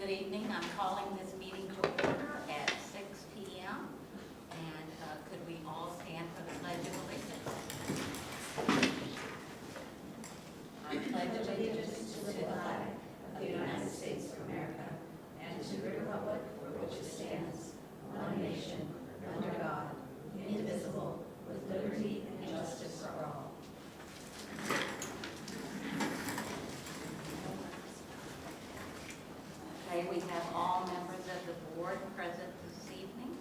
Good evening. I'm calling this meeting to order at 6 p.m. And could we all stand for the Pledge of Allegiance? I pledge allegiance to the flag of the United States of America and to the republic for which it stands, one nation, under God, indivisible, with liberty and justice for all. Okay, we have all members of the board present this evening,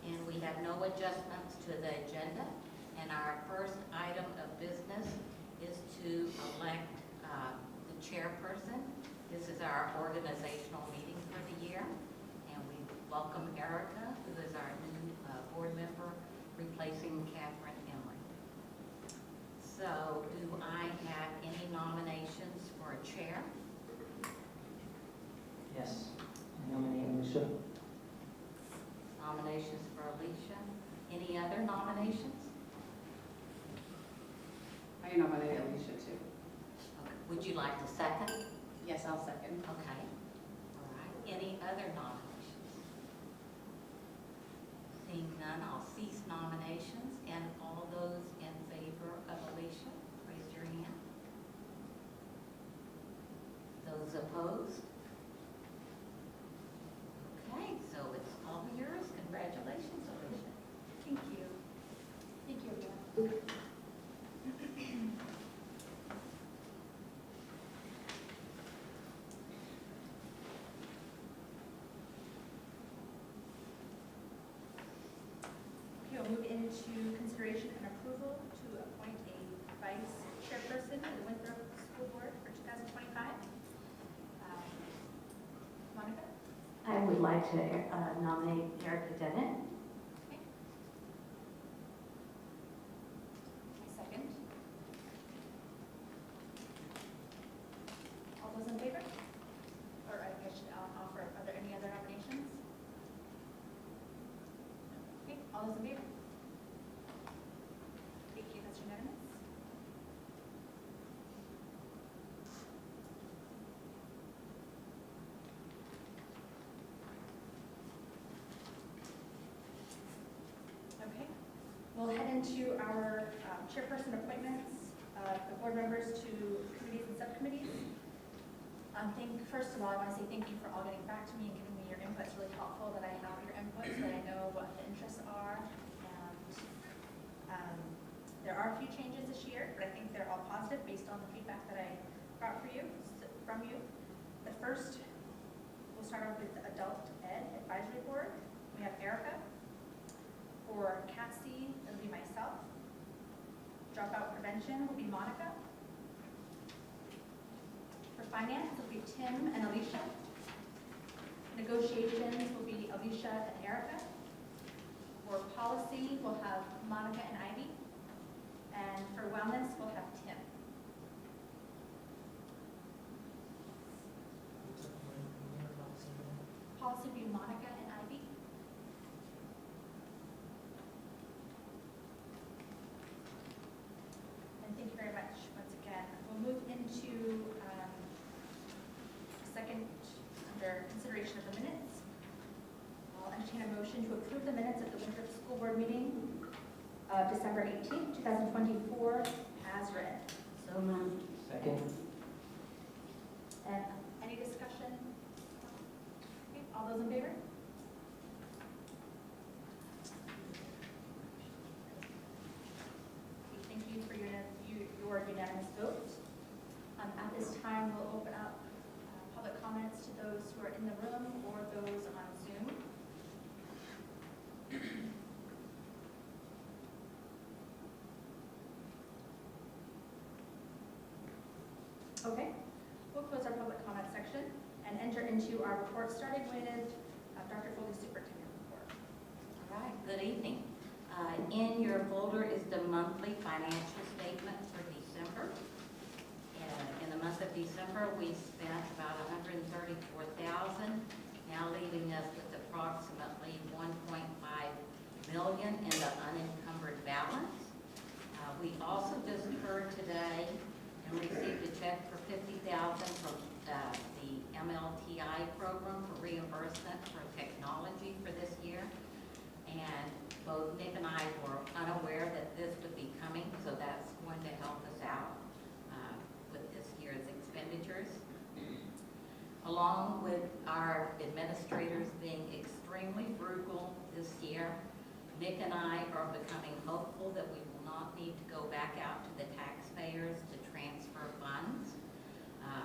and we have no adjustments to the agenda. And our first item of business is to elect the chairperson. This is our organizational meeting for the year, and we welcome Erica, who is our new board member, replacing Catherine Emery. So, do I have any nominations for a chair? Yes, I nominate Alicia. Nominations for Alicia. Any other nominations? I nominate Alicia too. Okay. Would you like to second? Yes, I'll second. Okay. All right. Any other nominations? Seeing none, I'll cease nominations, and all those in favor of Alicia, raise your hand. Those opposed? Okay, so it's all yours. Congratulations, Alicia. Thank you. Thank you, everyone. Okay, we'll move into consideration and approval to appoint a vice chairperson of the Winthrop School Board for 2025. Monica? I would like to nominate Erica Dennett. Okay. Second. All those in favor? Or I should offer, are there any other nominations? Okay, all those in favor? Thank you, that's unanimous. Okay, we'll head into our chairperson appointments, the board members to committees and subcommittees. First of all, I want to say thank you for all getting back to me and giving me your input. It's really helpful that I have your input so that I know what the interests are. And there are a few changes this year, but I think they're all positive based on the feedback that I got from you. The first, we'll start off with the Adult Ed Advisory Board. We have Erica. For CATC, it'll be myself. Dropout Prevention will be Monica. For Finance, it'll be Tim and Alicia. Negotiations will be Alicia and Erica. For Policy, we'll have Monica and Ivy. And for Wellness, we'll have Tim. Policy will be Monica and Ivy. And thank you very much once again. We'll move into second under consideration of the minutes. I'll entertain a motion to approve the minutes of the Winthrop School Board meeting of December 18th, 2024 as read. So moved. Second. And any discussion? Okay, all those in favor? Thank you for your unanimous vote. At this time, we'll open up public comments to those who are in the room or those on Zoom. Okay, we'll close our public comment section and enter into our report, starting with Dr. Foley's superintendent report. All right, good evening. In your folder is the monthly financial statement for December. In the month of December, we spent about $134,000, now leaving us with approximately $1.5 million in the unencumbered balance. We also just heard today and received a check for $50,000 from the MLTI program. program for reimbursement for technology for this year. And both Nick and I were unaware that this would be coming, so that's going to help us out with this year's expenditures. Along with our administrators being extremely frugal this year, Nick and I are becoming hopeful that we will not need to go back out to the taxpayers to transfer funds.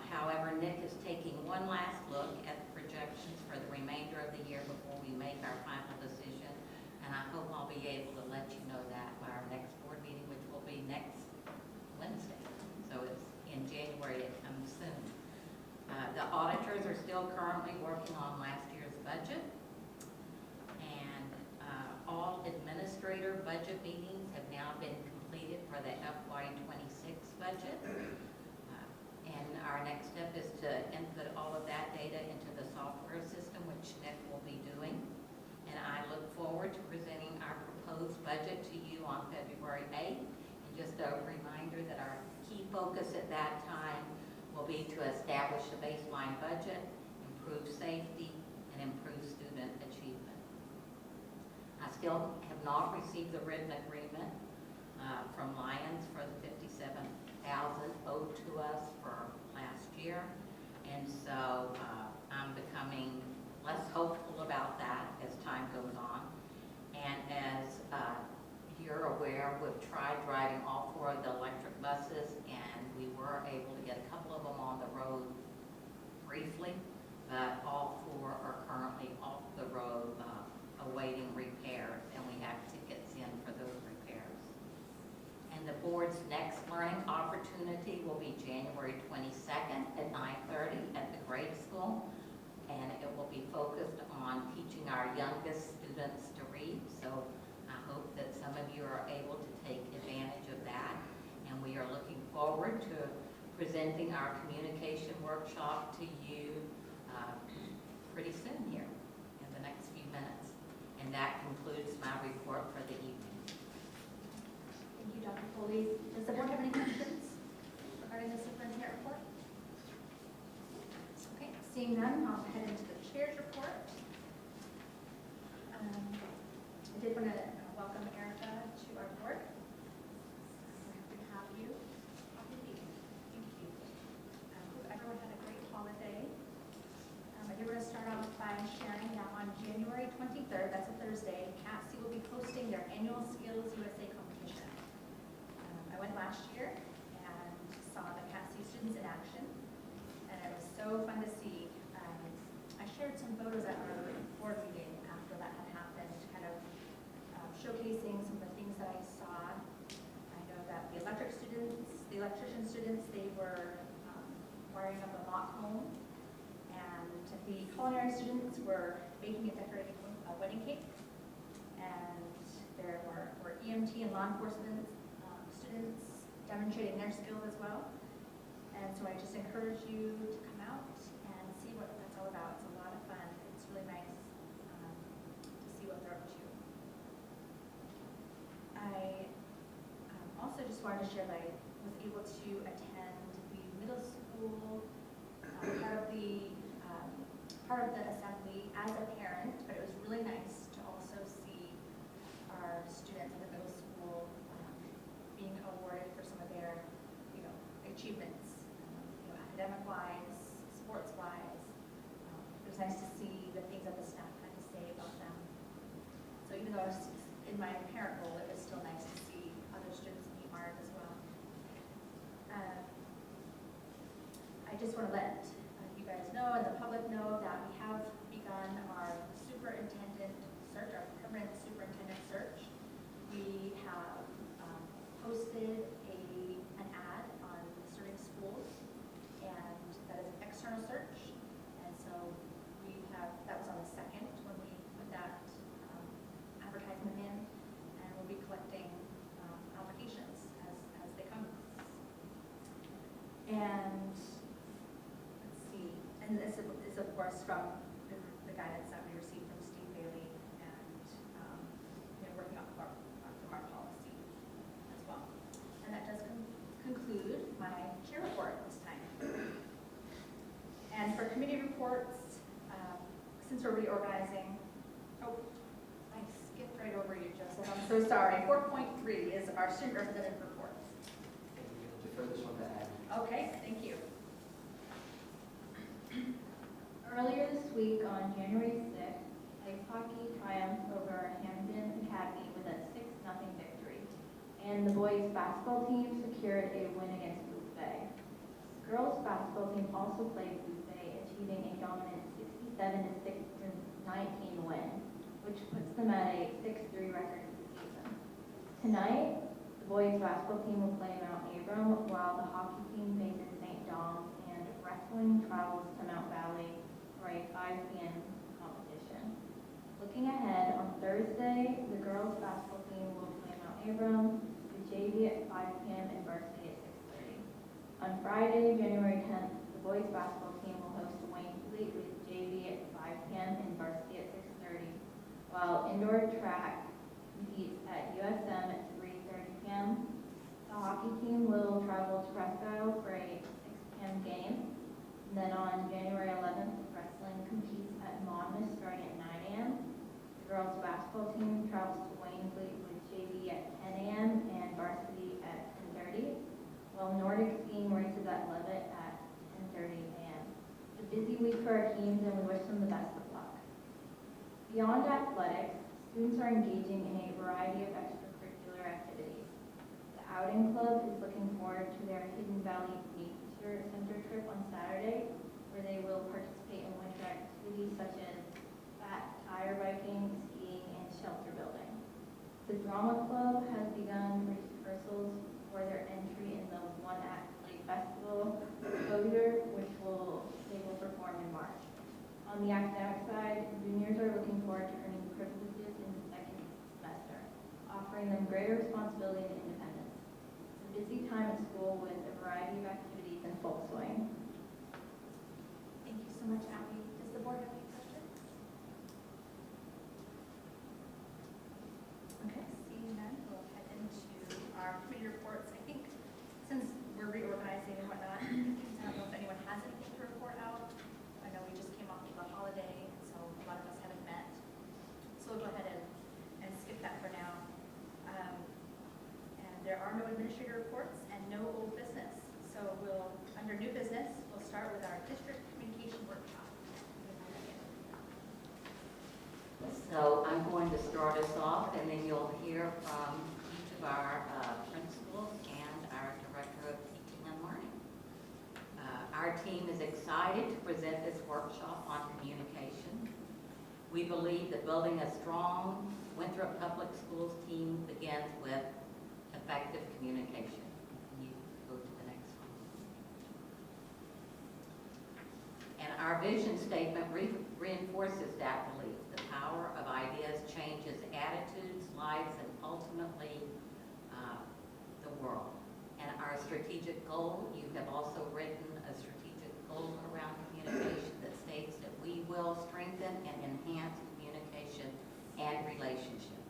However, Nick is taking one last look at the projections for the remainder of the year before we make our final decision. And I hope I'll be able to let you know that by our next board meeting, which will be next Wednesday. So it's in January, it comes soon. The auditors are still currently working on last year's budget. And all administrator budget meetings have now been completed for the FY26 budget. And our next step is to input all of that data into the software system, which Nick will be doing. And I look forward to presenting our proposed budget to you on February 8th. And just a reminder that our key focus at that time will be to establish a baseline budget, improve safety, and improve student achievement. I still have not received the written agreement from Lions for the $57,000 owed to us for last year. And so I'm becoming less hopeful about that as time goes on. And as you're aware, we've tried driving all 4 of the electric buses, and we were able to get a couple of them on the road briefly, but all 4 are currently off the road awaiting repairs, and we have tickets in for those repairs. And the board's next learning opportunity will be January 22nd at 9:30 at the grade school. And it will be focused on teaching our youngest students to read. So I hope that some of you are able to take advantage of that. And we are looking forward to presenting our communication workshop to you pretty soon here in the next few minutes. And that concludes my report for the evening. Thank you, Dr. Foley. Does the board have any questions regarding the superintendent report? Okay, seeing none, I'll head into the chair's report. I did want to welcome Erica to our board. We're happy to have you. Thank you. Hope everyone had a great holiday. I do want to start off by sharing that on January 23rd, that's a Thursday, CATC will be hosting their annual Skills USA competition. I went last year and saw the CATC students in action, and it was so fun to see. I shared some photos at our board meeting after that had happened, kind of showcasing some of the things that I saw. I know that the electrician students, they were wiring up a mock home, and the culinary students were baking and decorating a wedding cake, and there were EMT and law enforcement students demonstrating their skills as well. And so I just encourage you to come out and see what that's all about. It's a lot of fun. It's really nice to see what they're up to. I also just wanted to share that I was able to attend the middle school part of the assembly as a parent, but it was really nice to also see our students in the middle school being awarded for some of their, achievements, academic-wise, sports-wise. It was nice to see the things that the staff had to say about them. So even though I was in my parent role, it was still nice to see other students be honored as well. I just want to let you guys know and the public know that we have begun our superintendent search, our permanent superintendent search. We have posted an ad on Serving Schools, and that is an external search. And so that was on the 2nd when we put that advertisement in, and we'll be collecting applications as they come. And let's see, and this is of course from the guidance that we received from Steve Bailey, and working off from our policy as well. And that does conclude my chair report this time. And for committee reports, since we're reorganizing, oh, I skipped right over you, Joseph, I'm so sorry. 4.3 is our student representative reports. Okay, we're gonna defer this one to Abby. Okay, thank you. Earlier this week, on January 6th, ice hockey triumphed over Hamden Academy with a 6-0 victory, and the boys basketball team secured a win against Blue Bay. Girls basketball team also played Blue Bay, achieving a dominant 67-19 win, which puts them at a 6-3 record for the season. Tonight, the boys basketball team will play Mount Abram, while the hockey team faces St. John's, and wrestling travels to Mount Valley for a 5 p.m. competition. Looking ahead, on Thursday, the girls basketball team will play Mount Abram, the JV at 5 p.m. and varsity at 6:30. On Friday, January 10th, the boys basketball team will host Wayne Fleet with JV at 5 p.m. and varsity at 6:30, while indoor track competes at USM at 3:30 p.m. The hockey team will travel to Presque Isle for a 6 p.m. game. And then on January 11th, wrestling competes at Monmouth starting at 9 a.m. The girls basketball team travels to Wayne Fleet with JV at 10 a.m. and varsity at 10:30, while Nordic skiing races at Levitt at 10:30 a.m. It's a busy week for our teams, and we wish them the best of luck. Beyond athletics, students are engaging in a variety of extracurricular activities. The Outing Club is looking forward to their Hidden Valley Nature Center trip on Saturday, where they will participate in winter activities such as fat tire biking, skiing, and shelter building. The Drama Club has begun rehearsals for their entry in the One Act Play Festival, Closure, which they will perform in March. On the academic side, juniors are looking forward to earning privileges in the second semester, offering them greater responsibility and independence. It's a busy time at school with a variety of activities in full swing. Thank you so much, Abby. Does the board have any questions? Okay, seeing none, we'll head into our committee reports. I think since we're reorganizing and whatnot, I don't know if anyone has anything to report out. I know we just came off of a holiday, so a lot of us haven't met. So we'll go ahead and skip that for now. And there are no administrator reports and no old business. So under new business, we'll start with our district communication workshop. So I'm going to start us off, and then you'll hear from each of our principals and our director of teaching and learning. Our team is excited to present this workshop on communication. We believe that building a strong Winthrop Public Schools team begins with effective communication. Can you go to the next one? And our vision statement reinforces that belief. The power of ideas changes attitudes, lives, and ultimately the world. And our strategic goal, you have also written a strategic goal around communication that states that we will strengthen and enhance communication and relationships.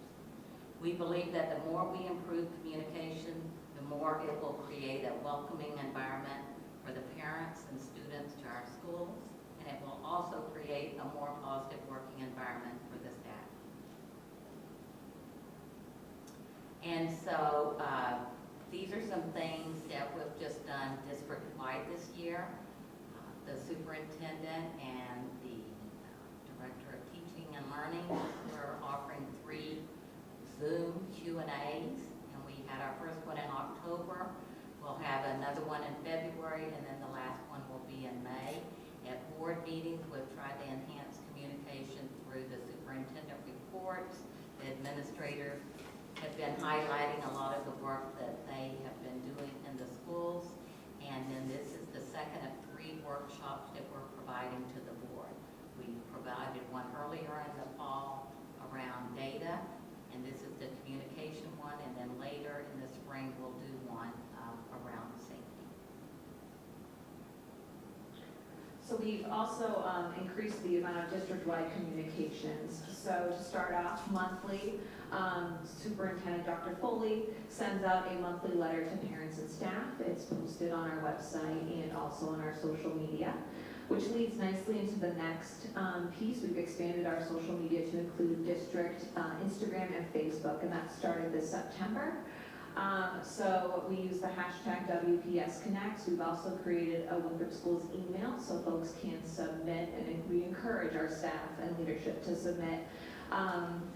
We believe that the more we improve communication, the more it will create a welcoming environment for the parents and students to our schools, and it will also create a more positive working environment for the staff. And so these are some things that we've just done district-wide this year. The superintendent and the director of teaching and learning were offering 3 Zoom Q&As, and we had our first one in October. We'll have another one in February, and then the last one will be in May. At board meetings, we've tried to enhance communication through the superintendent reports. The administrators have been highlighting a lot of the work that they have been doing in the schools. And then this is the second of 3 workshops that we're providing to the board. We provided one earlier in the fall around data, and this is the communication one, and then later in the spring we'll do one around safety. So we've also increased the amount of district-wide communications. So to start off monthly, Superintendent Dr. Foley sends out a monthly letter to parents and staff. It's posted on our website and also on our social media. which leads nicely into the next piece. We've expanded our social media to include district, Instagram and Facebook, and that started this September. So we use the hashtag WPS Connects. We've also created a Winthrop Schools email so folks can submit, and we encourage our staff and leadership to submit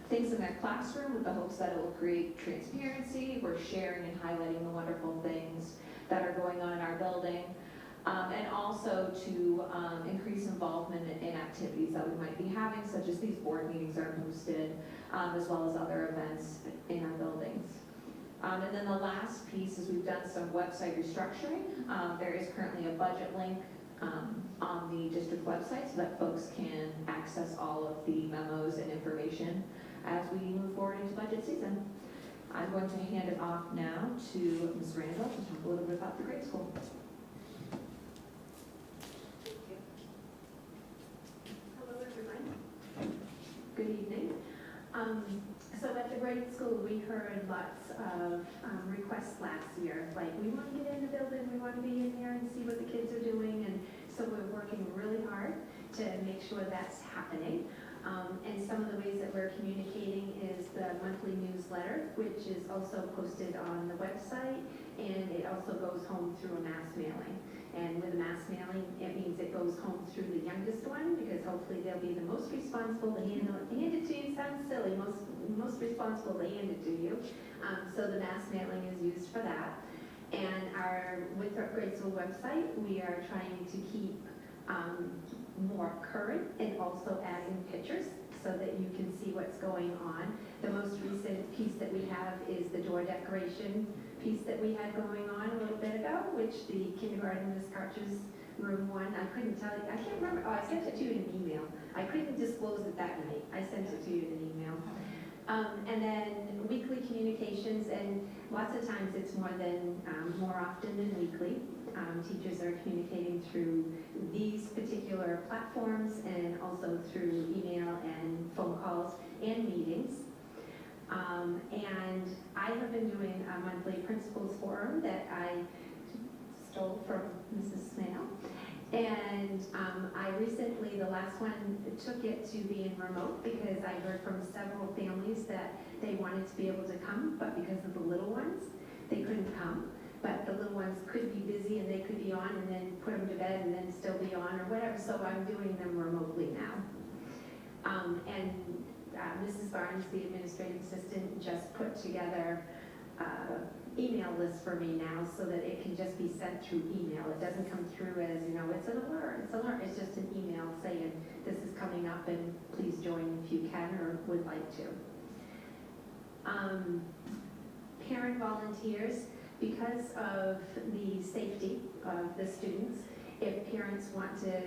things in their classroom with the hopes that it will create transparency. We're sharing and highlighting the wonderful things that are going on in our building, and also to increase involvement in activities that we might be having, such as these board meetings are posted, as well as other events in our buildings. And then the last piece is we've done some website restructuring. There is currently a budget link on the district website so that folks can access all of the memos and information as we move forward into budget season. I'm going to hand it off now to Ms. Randall to talk a little bit about the grade school. Hello, everyone. Good evening. So at the grade school, we heard lots of requests last year, like, we want to get in the building, we want to be in there and see what the kids are doing, and so we're working really hard to make sure that's happening. And some of the ways that we're communicating is the monthly newsletter, which is also posted on the website, and it also goes home through a mass mailing. And with a mass mailing, it means it goes home through the youngest one, because hopefully they'll be the most responsible to hand it to you. Sounds silly, most responsible to hand it to you. So the mass mailing is used for that. And our Winthrop Grade School website, we are trying to keep more current and also adding pictures so that you can see what's going on. The most recent piece that we have is the door decoration piece that we had going on a little bit ago, which the kindergarten, Miss Karcher's room one, I couldn't tell you, I can't remember, oh, I sent it to you in an email. I couldn't disclose it that night. I sent it to you in an email. And then weekly communications, and lots of times it's more often than weekly. Teachers are communicating through these particular platforms and also through email and phone calls and meetings. And I have been doing a monthly principals forum that I stole from Mrs. Snail. And I recently, the last one, took it to being remote because I heard from several families that they wanted to be able to come, but because of the little ones, they couldn't come. But the little ones could be busy and they could be on and then put them to bed and then still be on or whatever. So I'm doing them remotely now. And Mrs. Barnes, the administrative assistant, just put together email list for me now so that it can just be sent through email. It doesn't come through as, it's an alert, it's just an email saying this is coming up and please join if you can or would like to. Parent volunteers, because of the safety of the students, if parents want to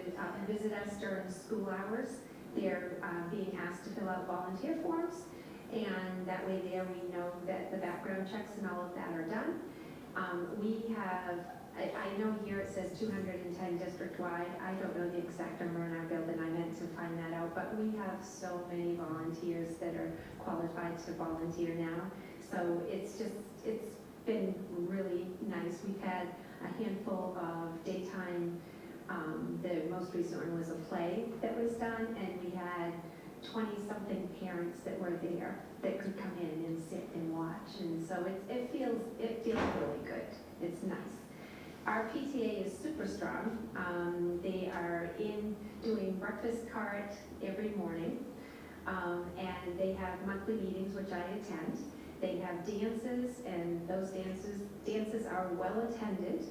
visit us during school hours, they're being asked to fill out volunteer forms. And that way there we know that the background checks and all of that are done. We have, I know here it says 210 district-wide. I don't know the exact number in our building. I meant to find that out. But we have so many volunteers that are qualified to volunteer now. So it's been really nice. We've had a handful of daytime, the most recent one was a play that was done, and we had 20-something parents that were there that could come in and sit and watch, and so it feels really good. It's nice. Our PTA is super strong. They are in doing breakfast cart every morning, and they have monthly meetings which I attend. They have dances, and those dances are well attended.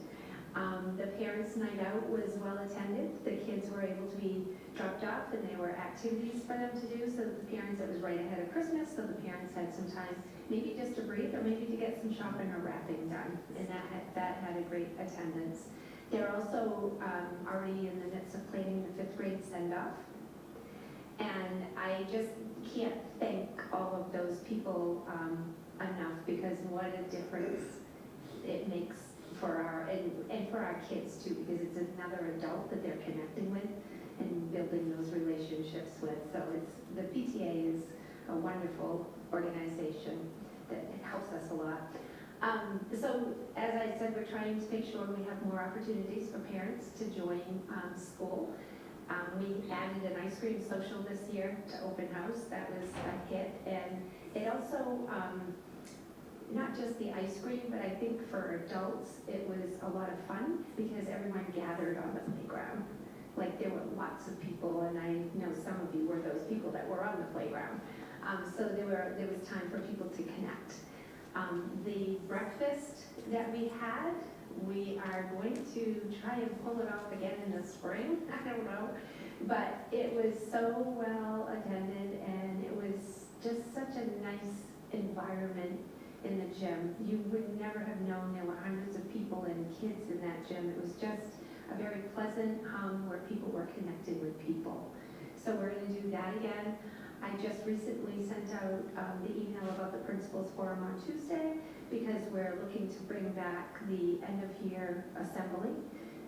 The parents' night out was well attended. The kids were able to be dropped off, and there were activities for them to do. So the parents, it was right ahead of Christmas, so the parents had some time, maybe just to breathe, or maybe to get some shopping or wrapping done. And that had a great attendance. They're also already in the midst of planning the 5th grade send-off. And I just can't thank all of those people enough, because what a difference it makes for our and for our kids too, because it's another adult that they're connecting with and building those relationships with. So the PTA is a wonderful organization that helps us a lot. So as I said, we're trying to make sure we have more opportunities for parents to join school. We added an ice cream social this year to open house. That was a hit. And it also, not just the ice cream, but I think for adults, it was a lot of fun because everyone gathered on the playground. Like there were lots of people, and I know some of you were those people that were on the playground. So there was time for people to connect. The breakfast that we had, we are going to try and pull it off again in the spring. I don't know, but it was so well attended, and it was just such a nice environment in the gym. You would never have known there were hundreds of people and kids in that gym. It was just a very pleasant hum where people were connected with people. So we're going to do that again. I just recently sent out the email about the Principals Forum on Tuesday because we're looking to bring back the end of year assembly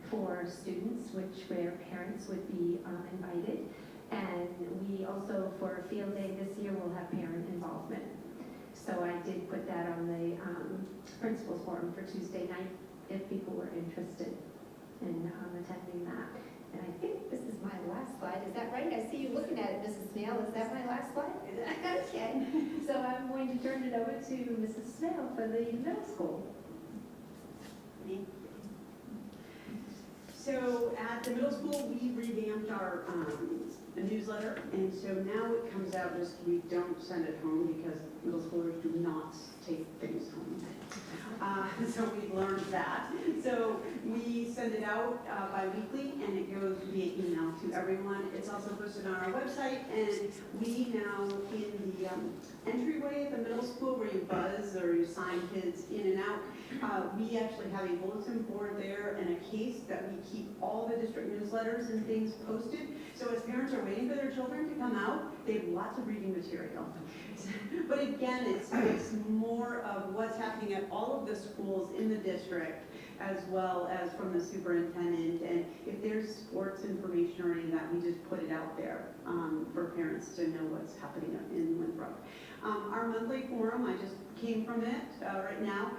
for students, where parents would be invited. And we also, for field day this year, will have parent involvement. So I did put that on the Principals Forum for Tuesday night if people were interested in attending that. And I think this is my last slide. Is that right? I see you looking at it, Mrs. Smale. Is that my last slide? Okay. So I'm going to turn it over to Mrs. Smale for the middle school. So at the middle school, we revamped our newsletter, and so now it comes out, just we don't send it home because middle schoolers do not take things home. So we've learned that. So we send it out bi-weekly, and it goes via email to everyone. It's also posted on our website, and we now, in the entryway at the middle school where you buzz or you sign kids in and out, we actually have a bulletin board there and a case that we keep all the district newsletters and things posted. So as parents are waiting for their children to come out, they have lots of reading material. But again, it's more of what's happening at all of the schools in the district, as well as from the superintendent. And if there's sports information or any of that, we just put it out there for parents to know what's happening in Winthrop. Our monthly forum, I just came from it right now.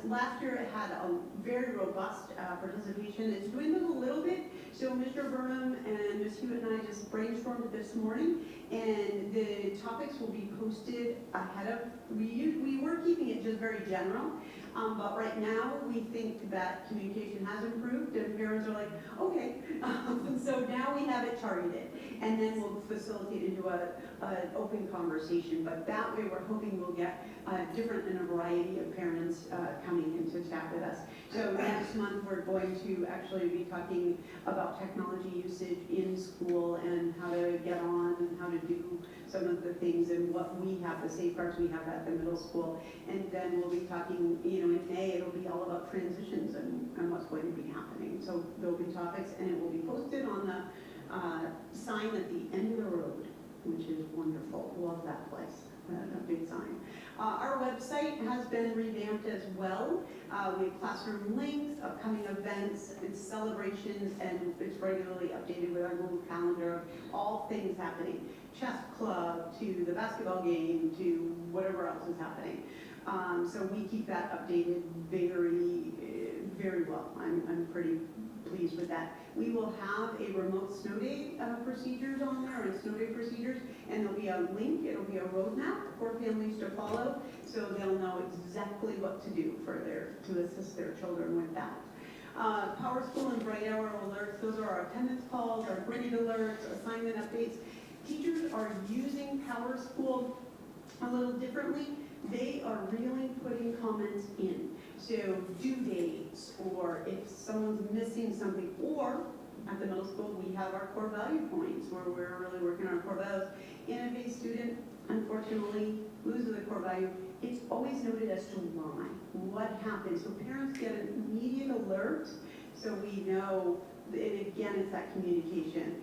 Last year it had a very robust participation. It's dwindled a little bit. So Mr. Burnham and Ms. Hewitt and I just brainstormed this morning, and the topics will be posted ahead of, we were keeping it just very general, but right now we think that communication has improved and parents are like, okay, so now we have it targeted, and then we'll facilitate into an open conversation, but that way we're hoping we'll get different and a variety of parents coming in to chat with us. So next month we're going to actually be talking about technology usage in school and how to get on and how to do some of the things and what we have, the safeguards we have at the middle school. And then we'll be talking, in May, it'll be all about transitions and what's going to be happening. So there'll be topics, and it will be posted on the sign at the end of the road, which is wonderful. Love that place. A big sign. Our website has been revamped as well. We have classroom links, upcoming events, and celebrations, and it's regularly updated with our Google Calendar of all things happening. Chess club, to the basketball game, to whatever else is happening. So we keep that updated very, very well. I'm pretty pleased with that. We will have a remote snow day procedures on there, and snow day procedures, and there'll be a link, it'll be a roadmap for families to follow, so they'll know exactly what to do to assist their children with that. Power School and Bright Hour alerts, those are our attendance calls, our grade alerts, assignment updates. Teachers are using Power School a little differently. They are really putting comments in. So due dates, or if someone's missing something, or at the middle school, we have our core value points where we're really working on our core values. And if a student, unfortunately, loses a core value, it's always noted as to why, what happened. So parents get an immediate alert, so we know, and again, it's that communication.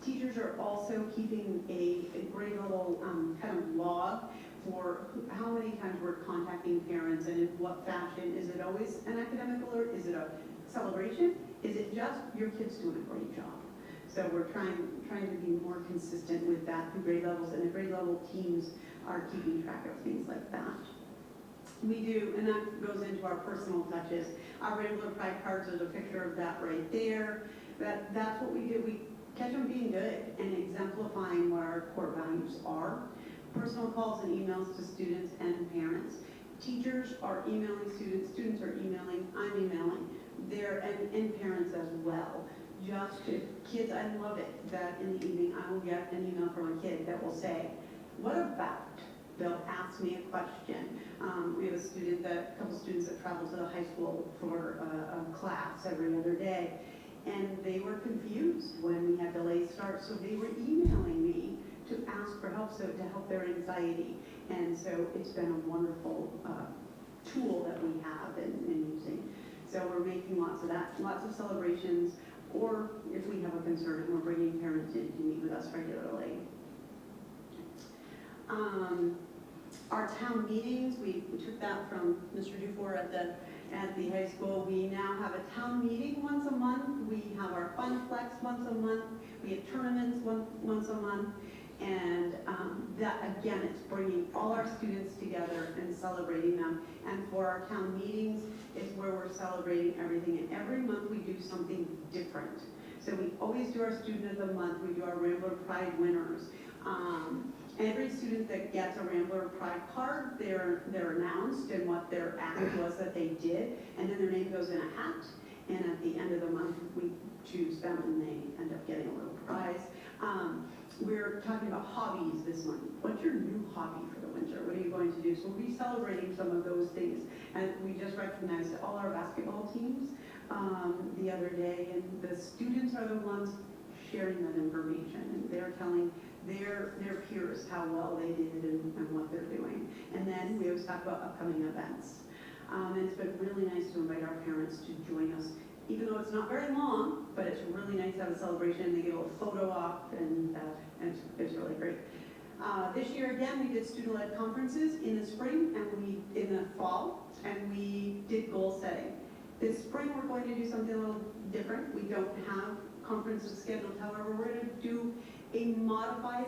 Teachers are also keeping a grade level kind of log for how many times we're contacting parents and in what fashion. Is it always an academic alert? Is it a celebration? Is it just your kid's doing a great job? So we're trying to be more consistent with that through grade levels, and the grade level teams are keeping track of things like that. We do, and that goes into our personal touches. Our Rambler Pride cards, there's a picture of that right there. That's what we do. We catch them being good and exemplifying what our core values are. Personal calls and emails to students and parents. Teachers are emailing students, students are emailing, I'm emailing, and parents as well. Just if kids, I love it that in the evening I will get an email from a kid that will say, what about? They'll ask me a question. We have a couple students that travel to the high school for a class every other day, and they were confused when we had delayed start, so they were emailing me to ask for help, so to help their anxiety. And so it's been a wonderful tool that we have in using. So we're making lots of that, lots of celebrations, or if we have a concern, we're bringing parents in to meet with us regularly. Our town meetings, we took that from Mr. Dufour at the high school. We now have a town meeting once a month. We have our Fun Flex once a month. We have tournaments once a month. And that, again, it's bringing all our students together and celebrating them. And for our town meetings, it's where we're celebrating everything. And every month we do something different. So we always do our Student of the Month. We do our Rambler Pride winners. Every student that gets a Rambler Pride card, they're announced and what their act was that they did, and then their name goes in a hat, and at the end of the month, we choose them and they end up getting a little prize. We're talking about hobbies this month. What's your new hobby for the winter? What are you going to do? So we'll be celebrating some of those things, and we just recognized all our basketball teams the other day, and the students are the ones sharing that information, and they're telling their peers how well they did and what they're doing. And then we always talk about upcoming events. And it's been really nice to invite our parents to join us, even though it's not very long, but it's really nice to have a celebration. They get a little photo op, and it's really great. This year again, we did student-led conferences in the spring and in the fall, and we did goal setting. This spring we're going to do something a little different. We don't have conferences scheduled. However, we're going to do a modified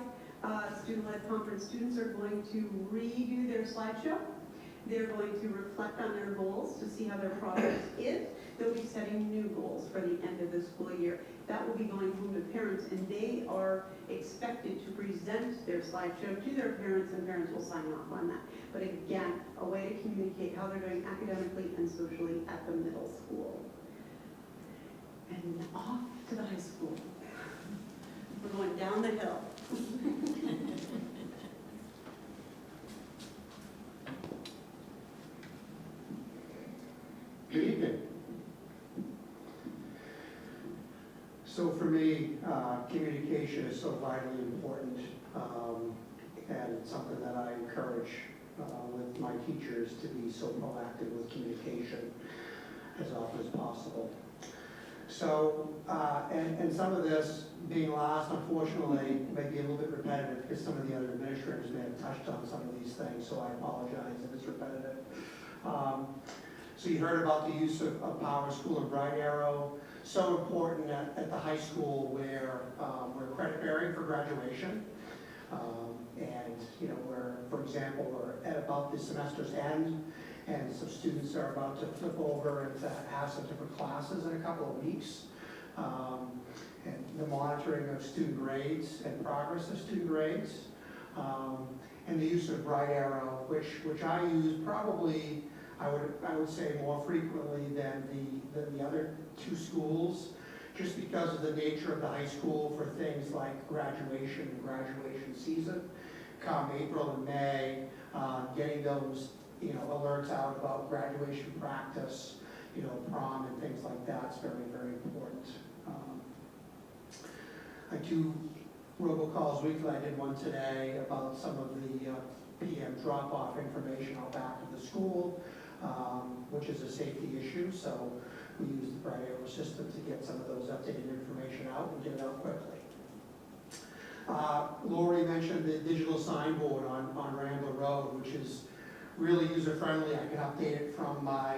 student-led conference. Students are going to redo their slideshow. They're going to reflect on their goals to see how their progress is. They'll be setting new goals for the end of the school year. That will be going home to parents, and they are expected to present their slideshow to their parents, and parents will sign off on that. But again, a way to communicate how they're doing academically and socially at the middle school. And off to the high school. We're going down the hill. Good evening. So for me, communication is so vitally important, and it's something that I encourage with my teachers to be so proactive with communication as often as possible. So, and some of this being last, unfortunately, may be a little bit repetitive because some of the other administrators may have touched on some of these things, so I apologize if it's repetitive. So you heard about the use of Power School and Bright Arrow. So important at the high school where we're credit bearing for graduation. And, you know, for example, we're at about the semester's end, and some students are about to flip over and to have some different classes in a couple of weeks. And the monitoring of student grades and progress of student grades. And the use of Bright Arrow, which I use probably, I would say more frequently than the other two schools, just because of the nature of the high school for things like graduation and graduation season. Come April and May, getting those, you know, alerts out about graduation practice, you know, prom and things like that is very, very important. I do robocalls weekly. I did one today about some of the PM drop-off information out back of the school, which is a safety issue, so we use the Bright Arrow system to get some of those updated information out and get it out quickly. Lori mentioned the digital signboard on Rambler Road, which is really user-friendly. I can update it from my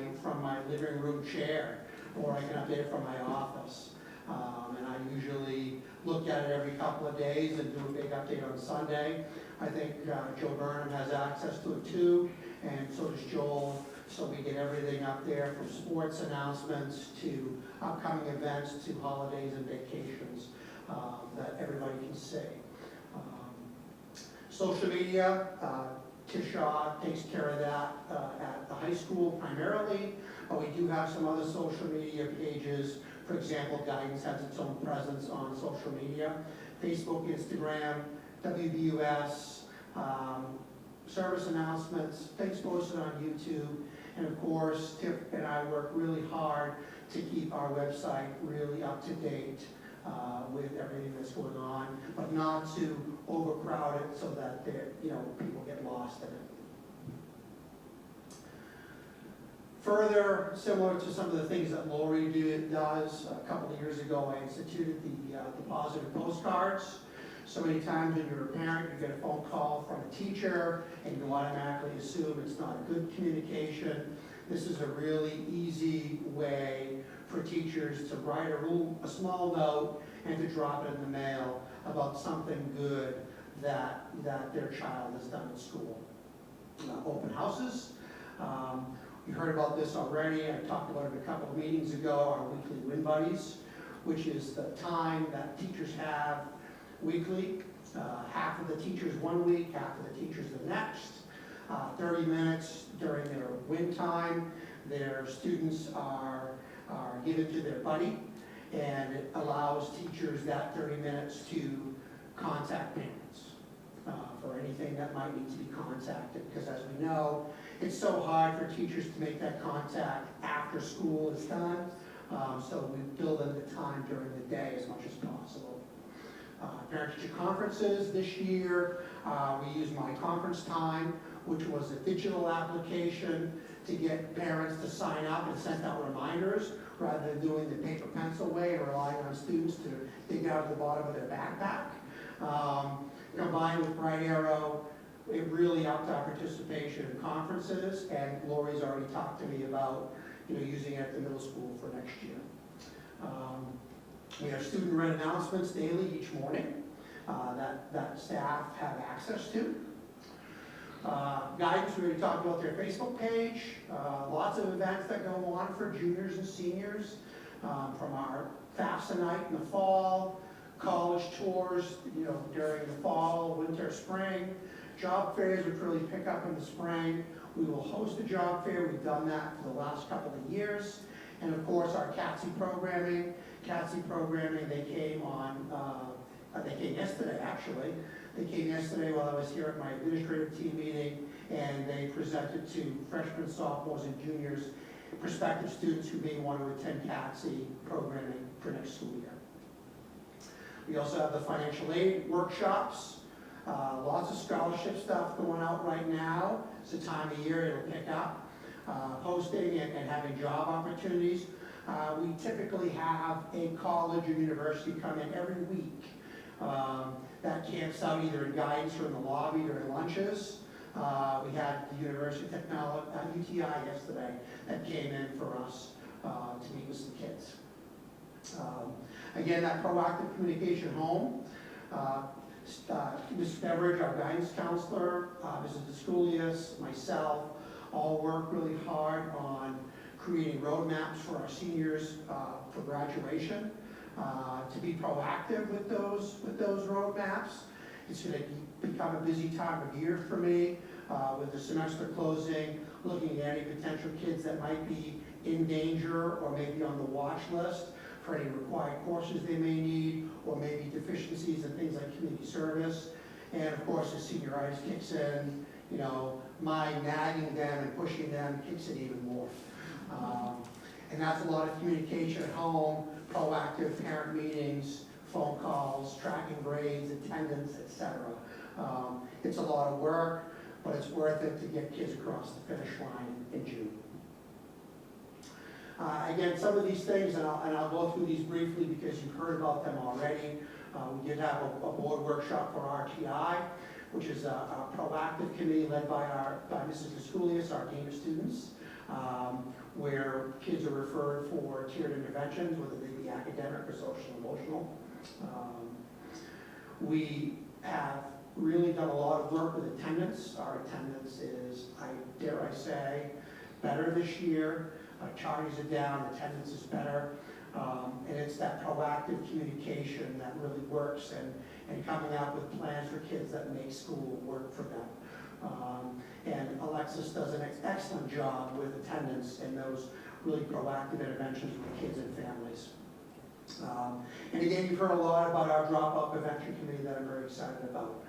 living room chair, or I can update it from my office. And I usually look at it every couple of days and do a big update on Sunday. I think Joe Burnham has access to it too, and so does Joel So we get everything up there from sports announcements to upcoming events to holidays and vacations that everybody can see. Social media, Tisha takes care of that at the high school primarily, but we do have some other social media pages. For example, Guidance has its own presence on social media, Facebook, Instagram, WPS, service announcements, things posted on YouTube, and of course, Tip and I work really hard to keep our website really up to date with everything that's going on, but not to overcrowd it so that people get lost in it. Further, similar to some of the things that Lori does, a couple of years ago I instituted the positive postcards. So many times when you're a parent, you get a phone call from a teacher and you automatically assume it's not a good communication. This is a really easy way for teachers to write a small note and to drop it in the mail about something good that their child has done at school. Open houses. You heard about this already. I talked about it a couple of meetings ago, our weekly Win Buddies, which is the time that teachers have weekly. Half of the teachers one week, half of the teachers the next. 30 minutes during their win time. Their students are given to their buddy, and it allows teachers that 30 minutes to contact parents for anything that might need to be contacted. Because as we know, it's so hard for teachers to make that contact after school is done. So we build in the time during the day as much as possible. Parent-teacher conferences this year, we used My Conference Time, which was a digital application to get parents to sign up and send out reminders rather than doing the paper pencil way and relying on students to dig out of the bottom of their backpack. Combined with Bright Arrow, it really upped our participation in conferences, and Lori's already talked to me about using it at the middle school for next year. We have student-read announcements daily each morning that staff have access to. Guidance, we already talked about their Facebook page. Lots of events that go on for juniors and seniors, from our FAFSA night in the fall, college tours, during the fall, winter, spring, job fairs, which really pick up in the spring. We will host a job fair. We've done that for the last couple of years. And of course, our CATSI programming. CATSI programming, they came yesterday, actually. They came yesterday while I was here at my administrative team meeting, and they presented to freshmen, sophomores, and juniors, prospective students who may want to attend CATSI programming for next school year. We also have the financial aid workshops. Lots of scholarship stuff going out right now. It's the time of year it'll pick up. Hosting and having job opportunities. We typically have a college or university come in every week that camps out either in Guidance or in the lobby during lunches. We had the University of Technology, UTI yesterday, that came in for us to meet with some kids. Again, that proactive communication home. Mrs. Beveridge, our guidance counselor, Mrs. DeScoulias, myself, all work really hard on creating roadmaps for our seniors for graduation, to be proactive with those roadmaps. It's going to become a busy time of year for me with the semester closing, looking at any potential kids that might be in danger or maybe on the watch list for any required courses they may need, or maybe deficiencies in things like community service. And of course, as senioritis kicks in, my nagging them and pushing them kicks in even more. And that's a lot of communication at home, proactive parent meetings, phone calls, tracking grades, attendance, etc. It's a lot of work, but it's worth it to get kids across the finish line in June. Again, some of these things, and I'll go through these briefly because you've heard about them already. We did have a board workshop for RTI, which is a proactive committee led by Mrs. DeScoulias, our Dean of Students, where kids are referred for tiered interventions, whether they be academic or social emotional. We have really done a lot of work with attendance. Our attendance is, dare I say, better this year. Charges are down, attendance is better. And it's that proactive communication that really works, and coming out with plans for kids that make school work for them. And Alexis does an excellent job with attendance and those really proactive interventions with kids and families. And again, you've heard a lot about our drop-out prevention committee that I'm very excited about.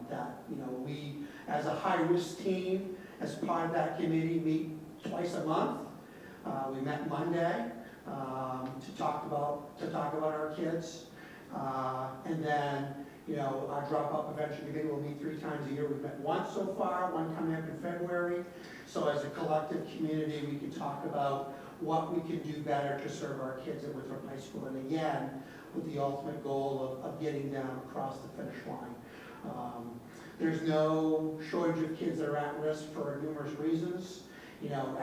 That, you know, we, as a high-risk team, as part of that committee, meet twice a month. We met Monday to talk about our kids. And then, you know, our dropout prevention committee will meet 3 times a year. We've met once so far, one coming up in February. So as a collective community, we can talk about what we can do better to serve our kids at Winthrop High School. And again, with the ultimate goal of getting them across the finish line. There's no shortage of kids that are at risk for numerous reasons. You know,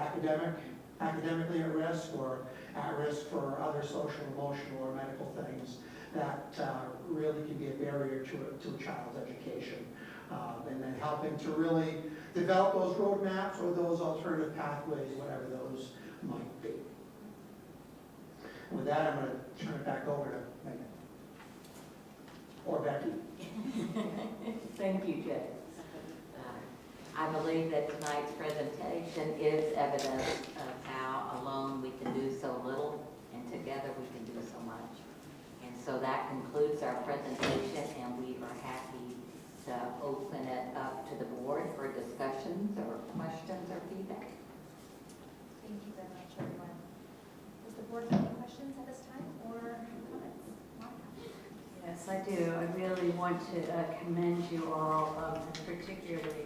academically at risk, or at risk for other social, emotional, or medical things that really can be a barrier to a child's education. And then helping to really develop those roadmaps or those alternative pathways, whatever those might be. And with that, I'm going to turn it back over to Megan. Or Becky. Thank you, Jay. I believe that tonight's presentation is evidence of how alone we can do so little, and together we can do so much. And so that concludes our presentation, and we are happy to open it up to the board for discussions or questions or feedback. Thank you very much, everyone. Does the board have any questions at this time or comments? Monica? Yes, I do. I really want to commend you all, particularly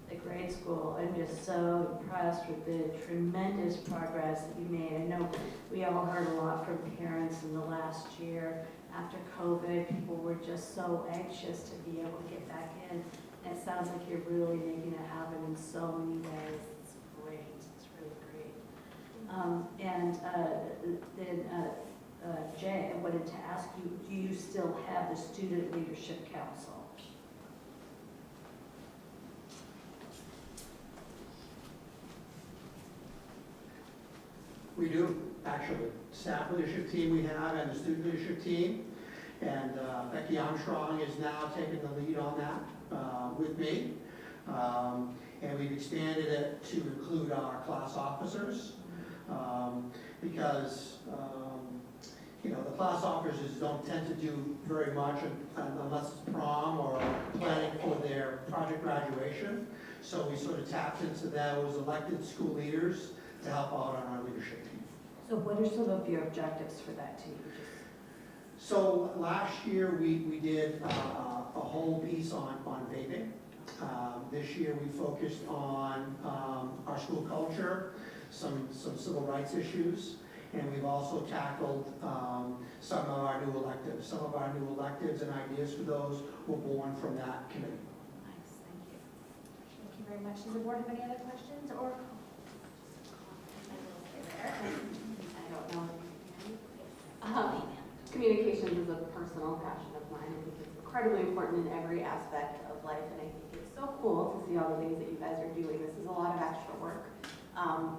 the grade school. I'm just so impressed with the tremendous progress that you made. I know we all heard a lot from parents in the last year. After COVID, people were just so anxious to be able to get back in. And it sounds like you're really making it happen in so many ways. It's great. It's really great. Jay, I wanted to ask you, do you still have the Student Leadership Council? We do, actually. Staff leadership team we have, and the student leadership team. And Becky Armstrong is now taking the lead on that with me. And we've expanded it to include our class officers because, you know, the class officers don't tend to do very much unless it's prom or planning for their project graduation. So we sort of tapped into those elected school leaders to help out on our leadership team. So what are some of your objectives for that team? So last year we did a whole piece on vaping. This year we focused on our school culture, some civil rights issues, and we've also tackled some of our new electives. Some of our new electives and ideas for those were born from that committee. Nice, thank you. Thank you very much. Does the board have any other questions or comments? I don't know. Communications is a personal passion of mine. I think it's incredibly important in every aspect of life, and I think it's so cool to see all the things that you guys are doing. This is a lot of extra work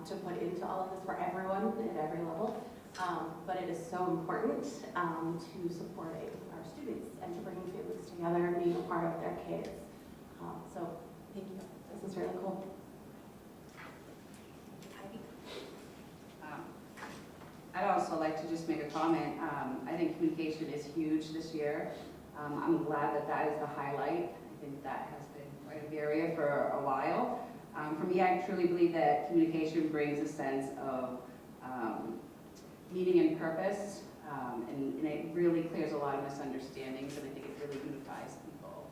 to put into all of this for everyone at every level, but it is so important to supporting our students and to bringing families together and being a part of their kids. So thank you. This is really cool. I'd also like to just make a comment. I think communication is huge this year. I'm glad that that is the highlight. I think that has been quite a barrier for a while. For me, I truly believe that communication brings a sense of meaning and purpose, and it really clears a lot of misunderstandings, and I think it really unifies people.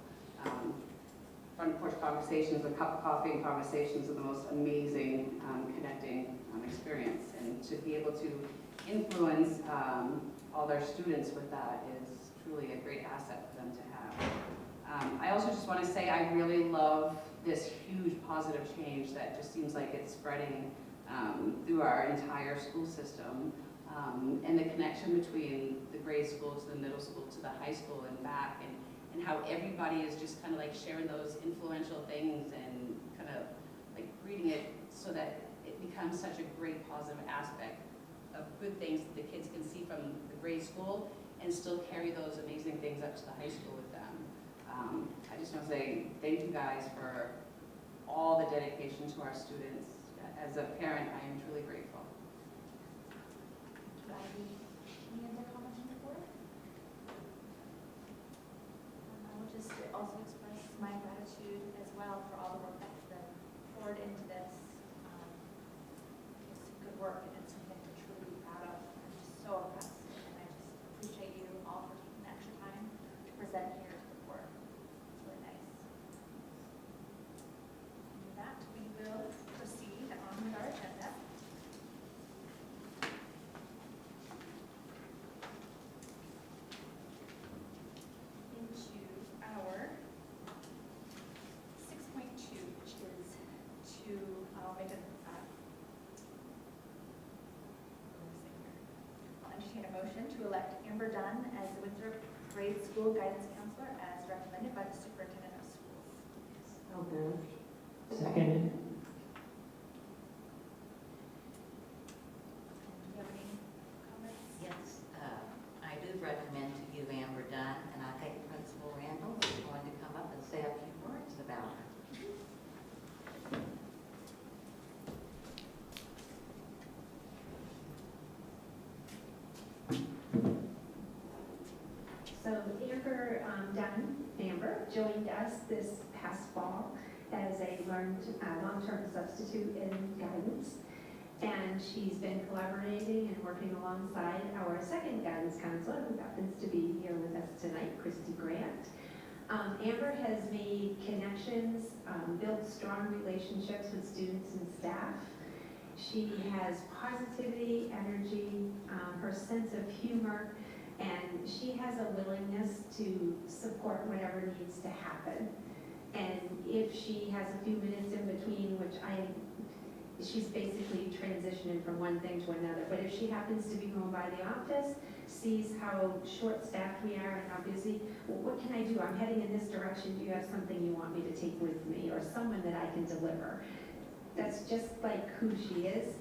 Front porch conversations, a cup of coffee and conversations are the most amazing connecting experience, and to be able to influence all their students with that is truly a great asset for them to have. I also just want to say I really love this huge positive change that just seems like it's spreading through our entire school system, and the connection between the grade school to the middle school to the high school and back, and how everybody is just kind of like sharing those influential things and kind of like reading it so that it becomes such a great positive aspect of good things that the kids can see from the grade school and still carry those amazing things up to the high school with them. I just want to say thank you guys for all the dedication to our students. As a parent, I am truly grateful. Any other comments from the board? I will just also express my gratitude as well for all the work that's been poured into this. It's good work and it's something to truly be proud of. I'm just so impressed and I just appreciate you all for taking the extra time to present here to the board. It's really nice. And with that, we will proceed on with our agenda. Into our 6.2, which is to make a, I'll entertain a motion to elect Amber Dunn as the Winthrop Grade School Guidance Counselor as recommended by the Superintendent of Schools. So moved. Seconded. Do you have any comments? Yes, I do recommend to you Amber Dunn, and I think Principal Randall is going to come up and say a few words about her. So Amber joined us this past fall as a long-term substitute in guidance. And she's been collaborating and working alongside our second guidance counselor, who happens to be here with us tonight, Christy Grant. Amber has made connections, built strong relationships with students and staff. She has positivity, energy, her sense of humor, and she has a willingness to support whatever needs to happen. And if she has a few minutes in between, she's basically transitioning from one thing to another, but if she happens to be going by the office, sees how short-staffed we are and how busy, well, what can I do? I'm heading in this direction. Do you have something you want me to take with me or someone that I can deliver? That's just like who she is.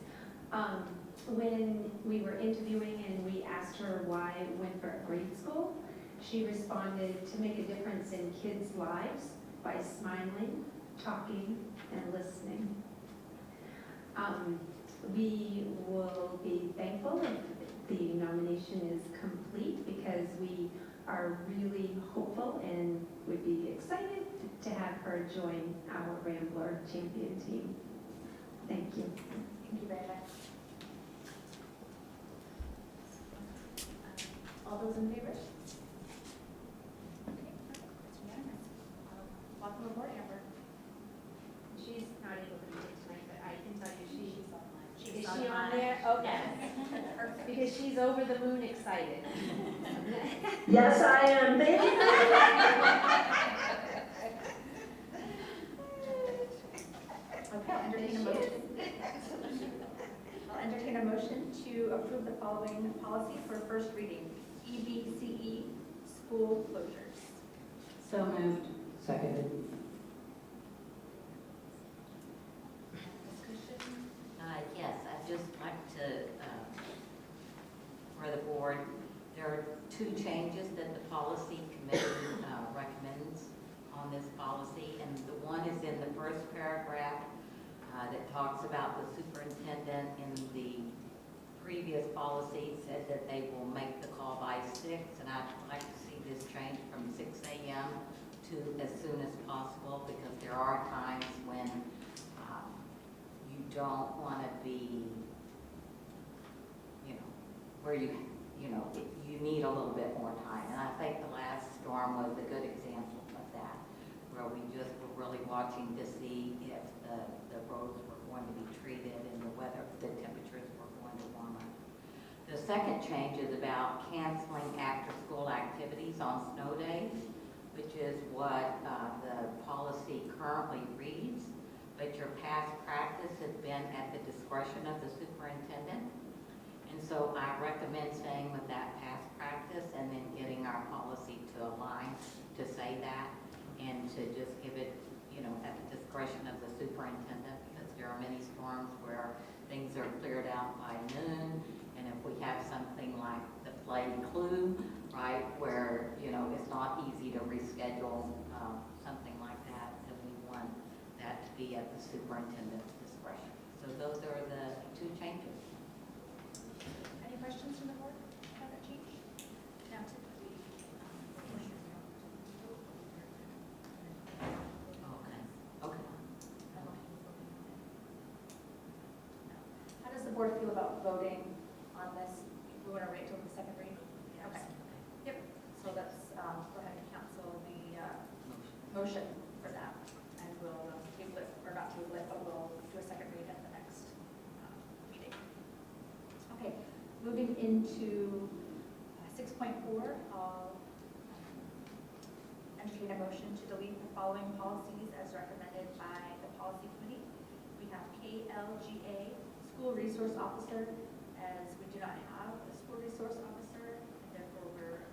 When we were interviewing and we asked her why Winthrop Grade School, she responded to make a difference in kids' lives by smiling, talking, and listening. We will be thankful if the nomination is complete because we are really hopeful and would be excited to have her join our Rambler champion team. Thank you. Thank you very much. All those in favor? Okay, perfect. It's unanimous. Welcome aboard, Amber. She's not able to be here tonight, but I can tell you She's is on she on mine. there? Okay. Perfect. Because she's over the moon excited. Yes, I am. Thank you. Okay, I'll entertain a motion. I'll entertain a motion to approve the following policy for first reading. EBCE, school closures. So moved. Seconded. Discussion? Yes, I'd just like to, for the board, there are two changes that the policy committee recommends on this policy, and the one is in the first paragraph that talks about the superintendent in the previous policy said that they will make the call by 6, and I'd like to see this changed from 6 a.m. to as soon as possible, because there are times when you don't want to be, where you need a little bit more time. And I think the last storm was a good example of that, where we just were really watching to see if the roads were going to be treated and the temperatures were going to warm up. The second change is about canceling after-school activities on snow days, which is what the policy currently reads, but your past practice has been at the discretion of the superintendent. And so I recommend staying with that past practice and then getting our policy to align to say that and to just give it, at the discretion of the superintendent, because there are many storms where things are cleared out by noon, and if we have something like the play Clue, right, where, you know, it's not easy to reschedule something like that, then we want that to be at the superintendent's discretion. So those are the two changes. Any questions from the board about that change? Now typically, Okay. how does the board feel about voting on this? We want to wait till the second read? Okay. Yep. So let's go ahead and cancel the motion for that. And we'll table it, or not table it, but we'll do a second read at the next meeting. Okay, moving into 6.4, I'll entertain a motion to delete the following policies as recommended by the policy committee. We have KLGA, School Resource Officer, as we do not have a school resource officer, and therefore we're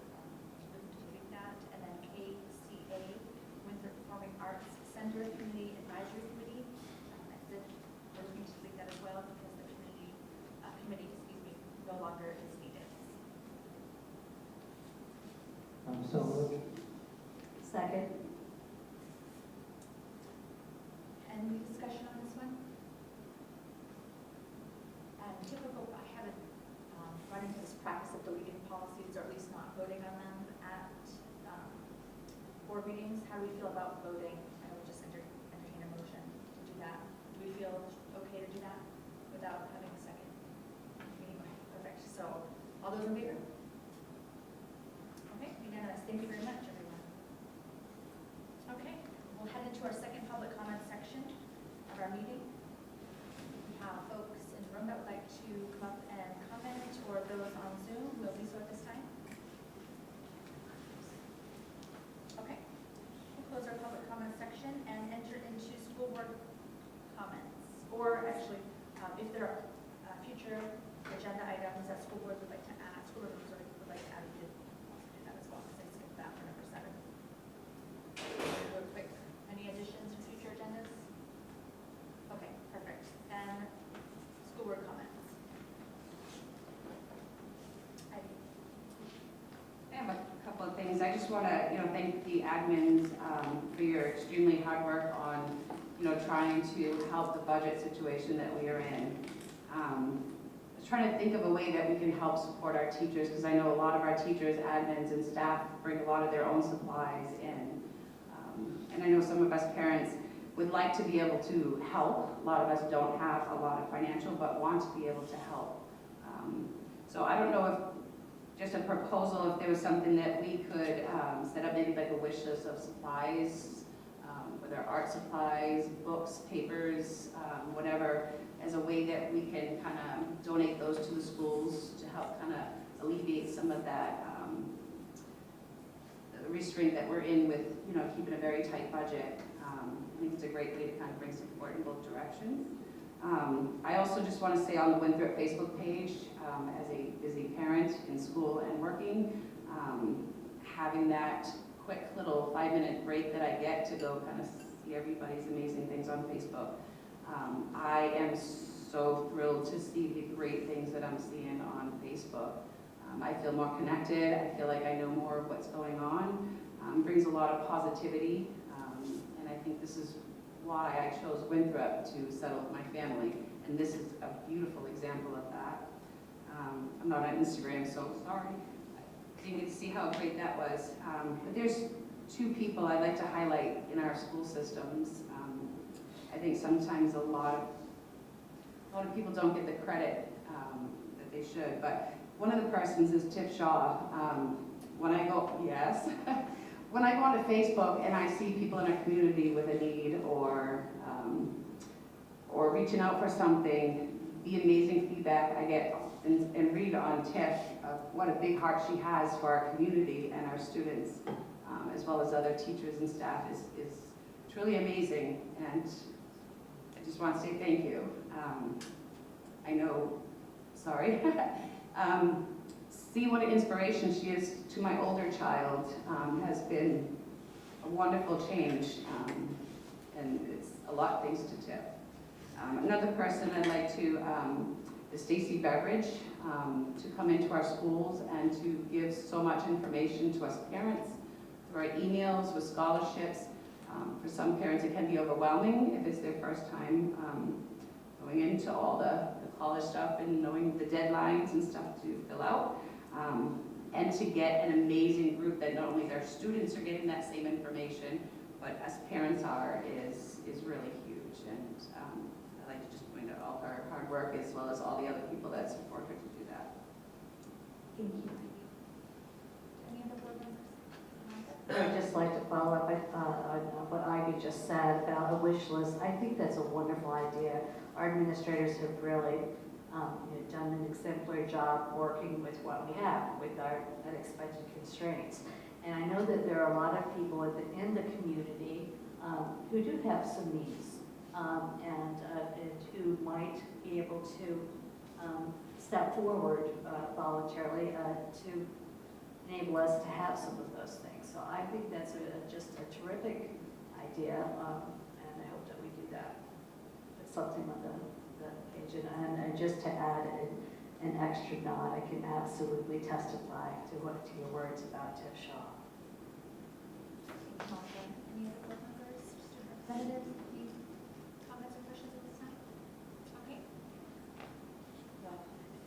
looking to delete that. And then KCA, Winthrop Performing Arts Center Community Advisory Committee. I said we're looking to delete that as well because the committee, no longer is needed. So moved. Second. Any discussion on this one? Typical, I haven't run into this practice of deleting policies, or at least not voting on them at board meetings. How do we feel about voting? I would just entertain a motion to do that. Do we feel okay to do that without having a second meeting? Okay, perfect. So, all those in favor? Okay, unanimous. Thank you very much, everyone. Okay, we'll head into our second public comment section of our meeting. We have folks in the room that would like to come up and comment, or those on Zoom. Will be so at this time. Okay, we'll close our public comment section and enter into school board comments. Or actually, if there are future agenda items that school boards would like to add, school board members would like to add, we did also do that as well, because I skipped that for number 7. Real quick, any additions to future agendas? Okay, perfect. And school board comments. I have a couple of things. I just want to, thank the admins for your extremely hard work on, trying to help the budget situation that we are in. I was trying to think of a way that we can help support our teachers, because I know a lot of our teachers, admins, and staff bring a lot of their own supplies in. And I know some of us parents would like to be able to help. A lot of us don't have a lot of financial, but want to be able to help. So I don't know if, just a proposal, if there was something that we could set up, maybe like a wish list of supplies, whether art supplies, books, papers, whatever, as a way that we can kind of donate those to the schools to help kind of alleviate some of that restraint that we're in with, keeping a very tight budget. I think it's a great way to kind of bring support in both directions. I also just want to say on the Winthrop Facebook page, as a busy parent in school and working, having that quick little 5-minute break that I get to go kind of see everybody's amazing things on Facebook. I am so thrilled to see the great things that I'm seeing on Facebook. I feel more connected. I feel like I know more of what's going on. Brings a lot of positivity. And I think this is why I chose Winthrop to settle with my family. And this is a beautiful example of that. I'm not on Instagram, so sorry. I didn't get to see how great that was. But there's 2 people I'd like to highlight in our school systems. I think sometimes a lot of people don't get the credit that they should. But one of the persons is Tiff Shaw. When I go onto Facebook and I see people in our community with a need or reaching out for something, the amazing feedback I get and read on Tiff of what a big heart she has for our community and our students, as well as other teachers and staff is truly amazing. And I just want to say thank you. I know, sorry. See what an inspiration she is to my older child has been a wonderful change, and it's a lot thanks to Tiff. Another person I'd like to, is Stacy Beveridge, to come into our schools and to give so much information to us parents through our emails with scholarships. For some parents, it can be overwhelming if it's their first time going into all the college stuff and knowing the deadlines and stuff to fill out. And to get an amazing group that not only their students are getting that same information, but us parents are, is really huge. And I'd like to just point out all her hard work as well as all the other people that support her to do that. Thank you. Any other board members? I'd just like to follow up on what Ivy just said about a wish list. I think that's a wonderful idea. Our administrators have really done an exemplary job working with what we have, with our unexpected constraints. And I know that there are a lot of people in the community who do have some needs and who might be able to step forward voluntarily to enable us to have some of those things. So I think that's just a terrific idea, and I hope that we do that. It's something on the page. And just to add an extra nod, I can absolutely testify to your words about Tiff Shaw. Any other board members, student representatives, any comments or questions at this time? Okay. Well,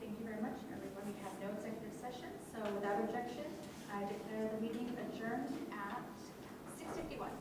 thank you very much, everyone. We have no executive session, so without objection, I declare the meeting adjourned at 6:51.